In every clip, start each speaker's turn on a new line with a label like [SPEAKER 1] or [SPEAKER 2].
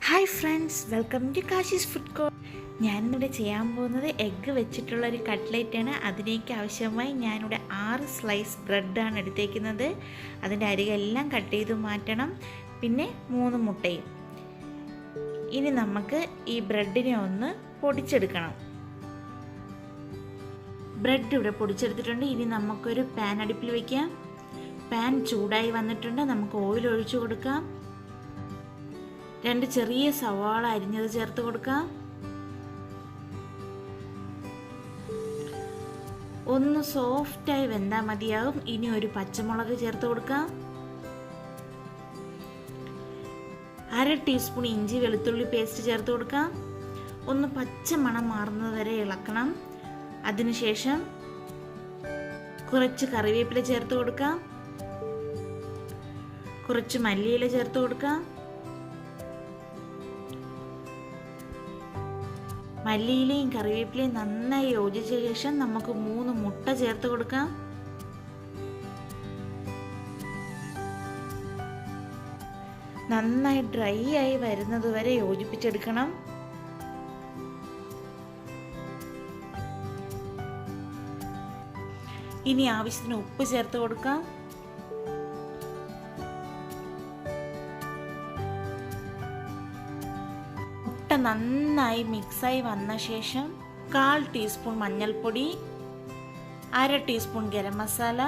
[SPEAKER 1] Hi friends, welcome to Kashi's food court. ഞാനിവിടെ ചെയ്യാൻ പോകുന്നത് എഗ്ഗ് വെച്ചിട്ടുള്ളൊരു കട്ട്ലേറ്റാണ്. അതിലേക്ക് ആവശ്യമായി ഞാനിവിടെ 6 സ്ലൈസ് ബ്രെഡാണ് എടുത്തേക്കുന്നത്. അതിൻ്റെ അരികെല്ലാം കട്ട് ചെയ്ത് മാറ്റണം. പിന്നെ 3 മുട്ടയും. ഇനി നമുക്ക് ഈ ബ്രെഡിനെ ഒന്ന് പൊടിച്ചെടുക്കണം. ബ്രെഡ് ഇവിടെ പൊടിച്ചെടുത്തിട്ടുണ്ട്. ഇനി നമുക്കൊരു പാൻ അടുപ്പിൽ വയ്ക്കാം. പാൻ ചൂടായി വന്നിട്ടുണ്ട്. നമുക്ക് ഓയിൽ ഒഴിച്ചു കൊടുക്കാം. 2 ചെറിയ സവാള അരിഞ്ഞത് ചേർത്ത് കൊടുക്കാം. ഒന്ന് സോഫ്റ്റായി വെന്താൽ മതിയാകും. ഇനി ഒരു പച്ചമുളക് ചേർത്ത് കൊടുക്കാം. 1/2 ടീസ്പൂൺ ഇഞ്ചി വെളുത്തുള്ളി പേസ്റ്റ് ചേർത്ത് കൊടുക്കാം. ഒന്ന് പച്ച മണം മാറുന്നത് വരെ ഇളക്കണം. അതിനുശേഷം കുറച്ച് കറിവേപ്പില ചേർത്ത് കൊടുക്കാം. കുറച്ച് മല്ലിയില ചേർത്ത് കൊടുക്കാം. മല്ലിയിലയും കറിവേപ്പിലയും നന്നായി യോജിച്ച ശേഷം നമുക്ക് 3 മുട്ട ചേർത്ത് കൊടുക്കാം. നന്നായി ഡ്രൈ ആയി വരുന്നത് വരെ യോജിപ്പിച്ചെടുക്കണം. ഇനി ആവശ്യത്തിന് ഉപ്പ് ചേർത്ത് കൊടുക്കാം. നന്നായി മിക്സായി വന്ന ശേഷം 1/4 ടീസ്പൂൺ മഞ്ഞൾപ്പൊടി, 1/2 ടീസ്പൂൺ ഗരം മസാല,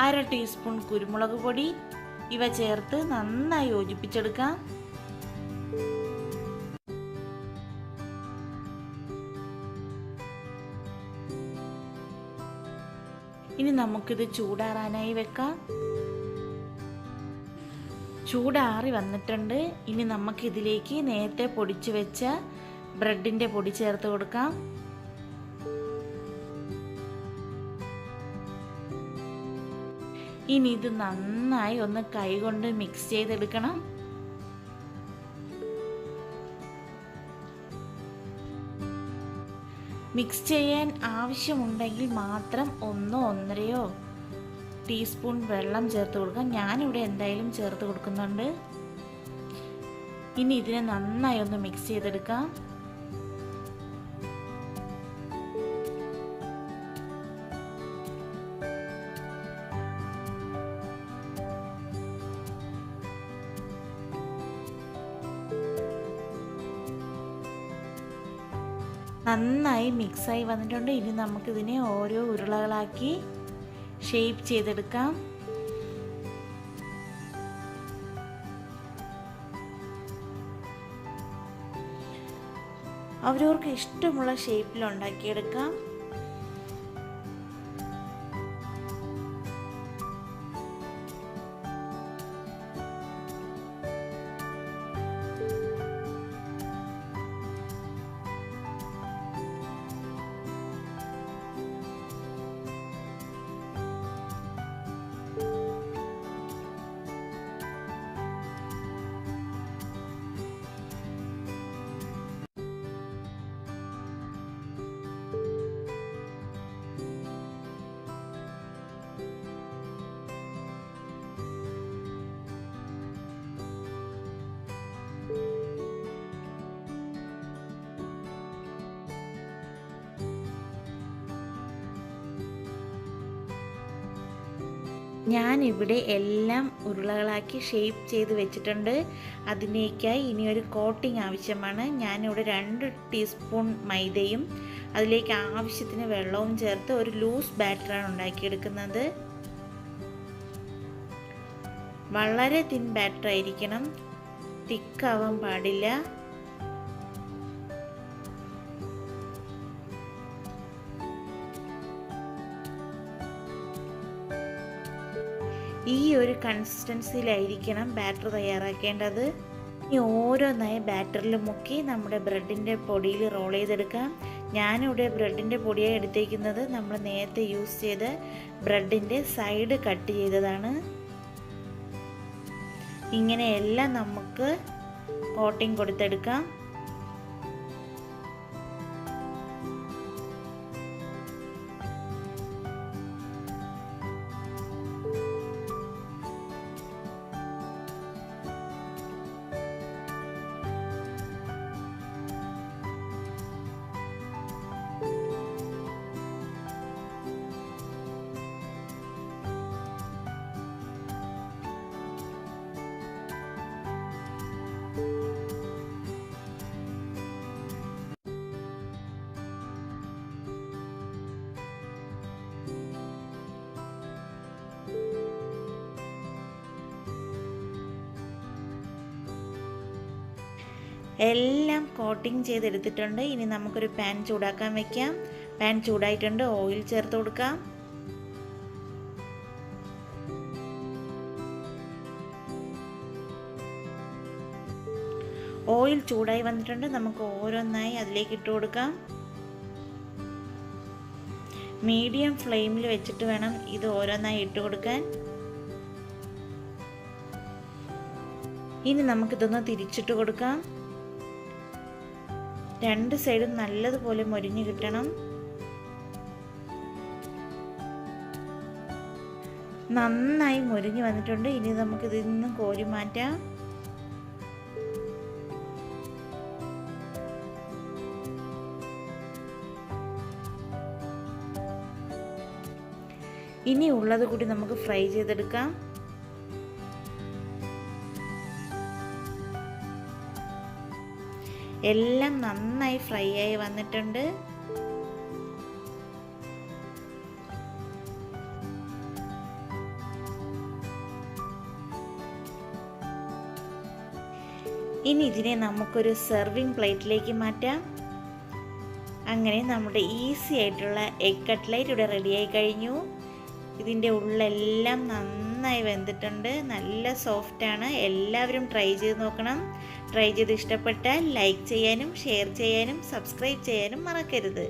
[SPEAKER 1] 1/2 ടീസ്പൂൺ കുരുമുളക് പൊടി ഇവ ചേർത്ത് നന്നായി യോജിപ്പിച്ചെടുക്കാം. ഇനി നമുക്കിത് ചൂടാറാനായി വെക്കാം. ചൂടാറി വന്നിട്ടുണ്ട്. ഇനി നമുക്കിതിലേക്ക് നേരത്തെ പൊടിച്ചു വെച്ച ബ്രെഡിൻ്റെ പൊടി ചേർത്ത് കൊടുക്കാം. ഇനി ഇത് നന്നായി ഒന്ന് കൈകൊണ്ട് മിക്സ് ചെയ്തെടുക്കണം. മിക്സ് ചെയ്യാൻ ആവശ്യമുണ്ടെങ്കിൽ മാത്രം 1-1.5 ടീസ്പൂൺ വെള്ളം ചേർത്ത് കൊടുക്കാം. ഞാനിവിടെ എന്തായാലും ചേർത്ത് കൊടുക്കുന്നുണ്ട്. ഇനി ഇതിനെ നന്നായി ഒന്ന് മിക്സ് ചെയ്തെടുക്കാം. നന്നായി മിക്സായി വന്നിട്ടുണ്ട്. ഇനി നമുക്കിതിനെ ഓരോ ഉരുളകളാക്കി ഷേപ്പ് ചെയ്തെടുക്കാം. അവരവർക്ക് ഇഷ്ടമുള്ള ഷേപ്പിൽ ഉണ്ടാക്കിയെടുക്കാം. ഞാനിവിടെ എല്ലാം ഉരുളകളാക്കി ഷേപ്പ് ചെയ്ത് വെച്ചിട്ടുണ്ട്. അതിലേക്കായി ഇനിയൊരു കോട്ടിംഗ് ആവശ്യമാണ്. ഞാനിവിടെ 2 ടീസ്പൂൺ മൈദയും അതിലേക്ക് ആവശ്യത്തിന് വെള്ളവും ചേർത്ത് ഒരു ലൂസ് ബാറ്ററാണ് ഉണ്ടാക്കിയെടുക്കുന്നത്. വളരെ തിൻ ബാറ്റർ ആയിരിക്കണം, തിക്കാവാൻ പാടില്ല. ഈ ഒരു കൺസിസ്റ്റൻസിയിലായിരിക്കണം ബാറ്റർ തയ്യാറാക്കേണ്ടത്. ഇനി ഓരോന്നായി ബാറ്ററിൽ മുക്കി നമ്മുടെ ബ്രെഡിൻ്റെ പൊടിയിൽ റോൾ ചെയ്തെടുക്കാം. ഞാനിവിടെ ബ്രെഡിൻ്റെ പൊടിയായി എടുത്തേക്കുന്നത് നമ്മൾ നേരത്തെ യൂസ് ചെയ്ത ബ്രെഡിൻ്റെ സൈഡ് കട്ട് ചെയ്തതാണ്. ഇങ്ങനെയെല്ലാം നമുക്ക് കോട്ടിംഗ് കൊടുത്തെടുക്കാം. എല്ലാം കോട്ടിങ് ചെയ്തെടുത്തിട്ടുണ്ട്. ഇനി നമുക്കൊരു പാൻ ചൂടാക്കാൻ വെക്കാം. പാൻ ചൂടായിട്ടുണ്ട്. ഓയിൽ ചേർത്ത് കൊടുക്കാം. ഓയിൽ ചൂടായി വന്നിട്ടുണ്ട്. നമുക്ക് ഓരോന്നായി അതിലേക്ക് ഇട്ട് കൊടുക്കാം. മീഡിയം ഫ്ലെയിമിൽ വെച്ചിട്ട് വേണം ഇത് ഓരോന്നായി ഇട്ട് കൊടുക്കാൻ. ഇനി നമുക്കിതൊന്ന് തിരിച്ചിട്ട് കൊടുക്കാം. രണ്ട് സൈഡും നല്ലതുപോലെ മൊരിഞ്ഞ് കിട്ടണം. നന്നായി മൊരിഞ്ഞ് വന്നിട്ടുണ്ട്. ഇനി നമുക്കിതിൽ നിന്ന് കോരി മാറ്റാം. ഇനി ഉള്ളത് കൂടി നമുക്ക് ഫ്രൈ ചെയ്തെടുക്കാം. എല്ലാം നന്നായി ഫ്രൈ ആയി വന്നിട്ടുണ്ട്. ഇനി ഇതിനെ നമുക്കൊരു സെർവിങ് പ്ലേറ്റിലേക്ക് മാറ്റാം. അങ്ങനെ നമ്മുടെ ഈസി ആയിട്ടുള്ള എഗ് കട്ട്ലേറ്റ് ഇവിടെ റെഡിയായി കഴിഞ്ഞു. ഇതിൻ്റെ ഉള്ളെല്ലാം നന്നായി വെന്തിട്ടുണ്ട്. നല്ല സോഫ്റ്റാണ്. എല്ലാവരും ട്രൈ ചെയ്ത് നോക്കണം. ട്രൈ ചെയ്ത് ഇഷ്ടപ്പെട്ടാൽ ലൈക്ക് ചെയ്യാനും ഷെയർ ചെയ്യാനും സബ്സ്ക്രൈബ് ചെയ്യാനും മറക്കരുത്.